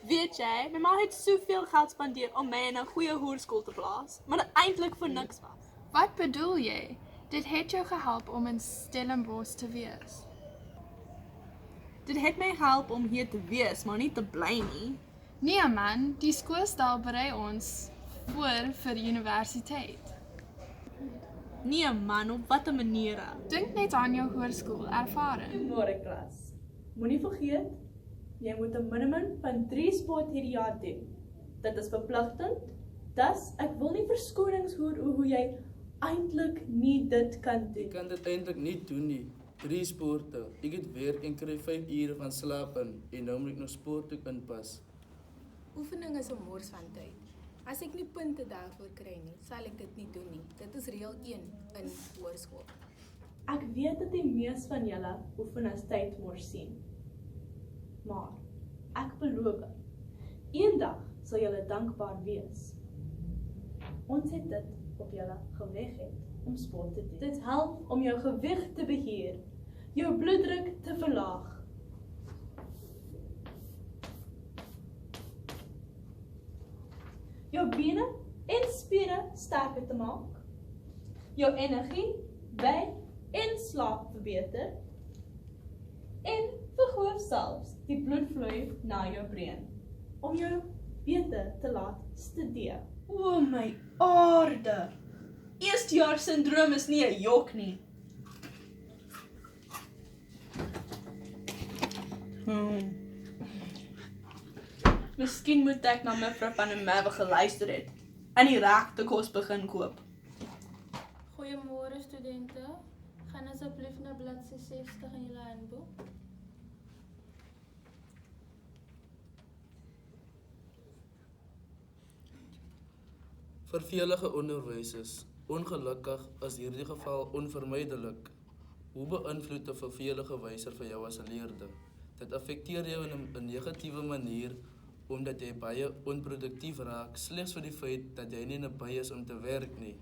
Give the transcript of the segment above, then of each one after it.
Weet jy, my ma het soveel geld spandeer om my in 'n goeie hoërskool te plaas, maar dit eintlik vir niks was. Wat bedoel jy? Dit het jou gehelp om in Stellenbosch te wees. Dit het my gehelp om hier te wees, maar nie te bly nie. Nee man, die skoolstal berei ons voor vir universiteit. Nee man, op watter maniere? Dink net aan jou hoërskool ervaring. Goeiemôre klas. Moenie vergeet, jy moet 'n minimum van 3 sport hierdie jaar doen. Dit is verpligtend. Dus ek wil nie verskonings hoor oor hoe jy eintlik nie dit kan doen. Ik kan dit eindelijk niet doen nie. 3 sporten. Ik het werk en krijg 5 uur van slapen. En nou moet ik nog sport ook inpas. Oefening is 'n mors van tyd. As ek nie punte daarvoor kry nie, sal ek dit nie doen nie. Dit is reël 1 in hoërskool. Ek weet dat die mees van julle oefen as tyd mors sien. Maar ek beloof, eendag sal julle dankbaar wees. Ons het dit op julle geweg het om sport te doen. Dit help om jou gewig te beheer, jou bloeddruk te verlaag. Jou bene en spiere sterker te maak, jou energie by en slaap verbeter en verhoog selfs die bloedvloei na jou brein om jou beter te laat studeer. O my aarde. Eerstejaars syndroom is nie 'n jok nie. Miskien moet ek na mevrou van der Merwe geluister het en die regte kos begin koop. Goeiemôre studente. Gaan asseblief na bladsy 60 in julle handboek. Vervelige onderwysers. Ongelukkig is hierdie geval onvermydelik. Hoe beïnvloed 'n vervelige wyser vir jou as 'n leerder? Dit affekteer jou in 'n negatiewe manier omdat jy baie onproduktief raak slegs vir die feit dat jy nie naby is om te werk nie.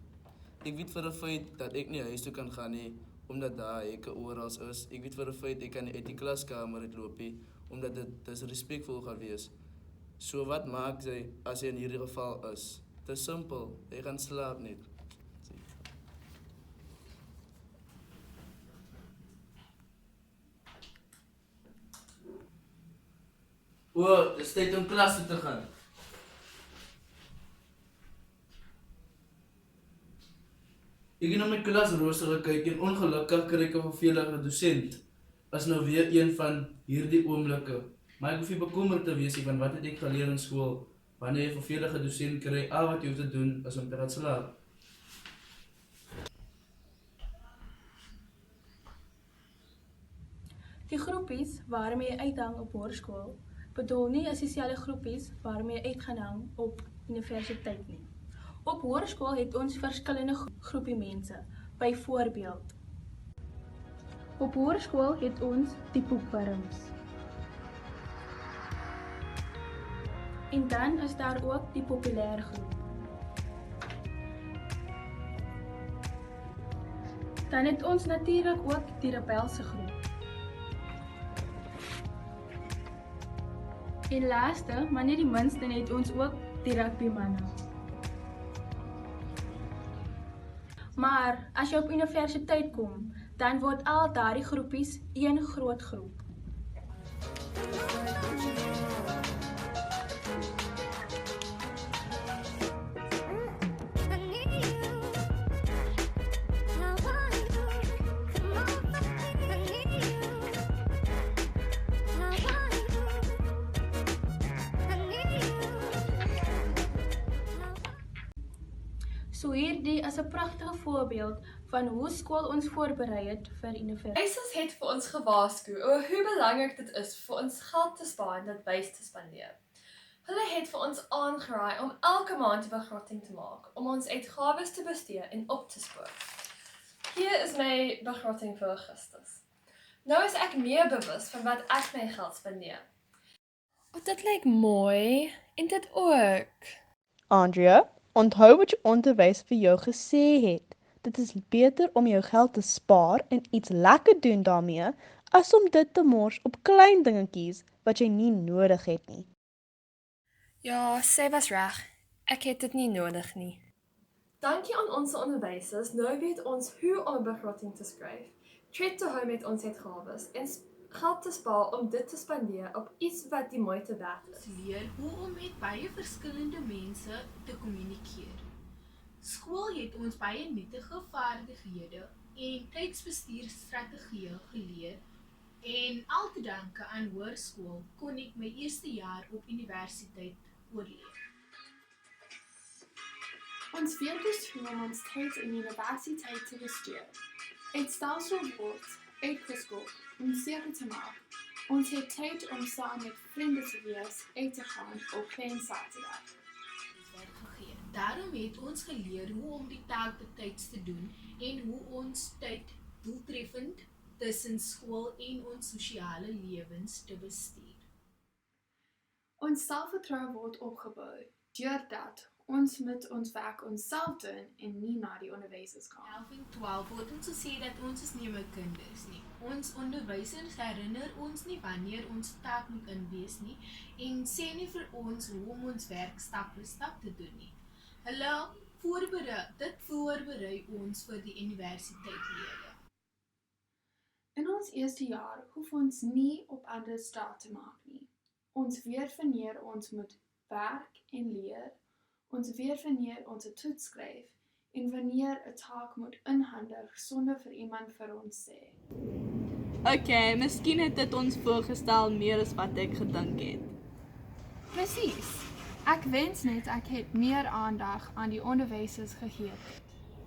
Ek weet vir 'n feit dat ek nie huis toe kan gaan nie omdat daar hekke oral is. Ek weet vir 'n feit ek kan nie uit die klaskamer uitloop nie omdat dit disrespekvol gaan wees. So wat maak jy as jy in hierdie geval is? Dit is simpel, jy gaan slaap net. O, dis tyd om klas toe te gaan. Ek het na my klasrooster gekyk en ongelukkig kry ek 'n vervelende dosent. As nou weer een van hierdie oomblikke. Maar ek hoef nie bekommerd te wees nie, want wat het ek geleer in skool? Wanneer jy 'n vervelende dosent kry, al wat jy hoef te doen is om te gaan slaap. Die groepies waarmee jy uithang op hoërskool, bedoel nie as dieselfde groepies waarmee jy uit gaan hang op universiteit nie. Op hoërskool het ons verskillende groepie mense. Byvoorbeeld, op hoërskool het ons die boekwurms. En dan is daar ook die populêre groep. Dan het ons natuurlik ook die rebelse groep. En laaste, maar nie die minste, het ons ook die rugbymanne. Maar as jy op universiteit kom, dan word al daardie groepies een groot groep. So hierdie is 'n pragtige voorbeeld van hoe skool ons voorberei het vir universiteit. Wysers het vir ons gewaarsku oor hoe belangrik dit is vir ons geld te spaar en dit wys te spandeer. Hulle het vir ons aangeraai om elke maand 'n begroting te maak, om ons uitgawes te bestee en op te spoor. Hier is my begroting vir Augustus. Nou is ek meer bewus van wat ek my geld spandeer. Dit lyk mooi en dit ook. Andrea, onthou wat jou onderwys vir jou gesê het. Dit is beter om jou geld te spaar en iets lekker doen daarmee, as om dit te mors op klein dingetjies wat jy nie nodig het nie. Ja, sy was reg. Ek het dit nie nodig nie. Dankie aan ons onderwysers, nou weet ons hoe om 'n begroting te skryf. Tred te hou met ons uitgawes en geld te spaar om dit te spandeer op iets wat die moeite werd is. Leer hoe om met baie verskillende mense te kommunikeer. Skool het ons baie nuttige vaardighede en tydsbestuurstrategieë geleer en al te danke aan hoërskool kon ek my eerste jaar op universiteit oorleef. Ons weet dus hoe om ons tyd in universiteit te bestuur. Het stelsel word uitgeskop om seker te maak. Ons het tyd om saam met vriende te wees, uit te gaan op klein Saterdag. Daarom het ons geleer hoe om die taak betyds te doen en hoe ons tyd doeltreffend tussen skool en ons sosiale lewens te bestuur. Ons selfvertroue word opgebou deurdat ons met ons werk onsself doen en nie na die onderwysers gaan. 11 en 12 word ons gesê dat ons is nie meer kinders nie. Ons onderwysers herinner ons nie wanneer ons taak moet inwees nie en sê nie vir ons hoe om ons werk stap vir stap te doen nie. Hulle voorberei ons vir die universiteitslewe. In ons eerste jaar hoef ons nie op ander staat te maak nie. Ons weet wanneer ons moet werk en leer. Ons weet wanneer ons 'n toets skryf en wanneer 'n taak moet inhandig sonder vir iemand vir ons sê. Okay, miskien het dit ons voorgestel meer as wat ek gedink het. Presies. Ek wens net ek het meer aandag aan die onderwysers gegee.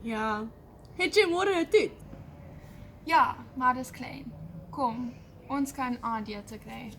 Ja, het jy môre 'n toets? Ja, maar dis klein. Kom, ons kan aandete kry.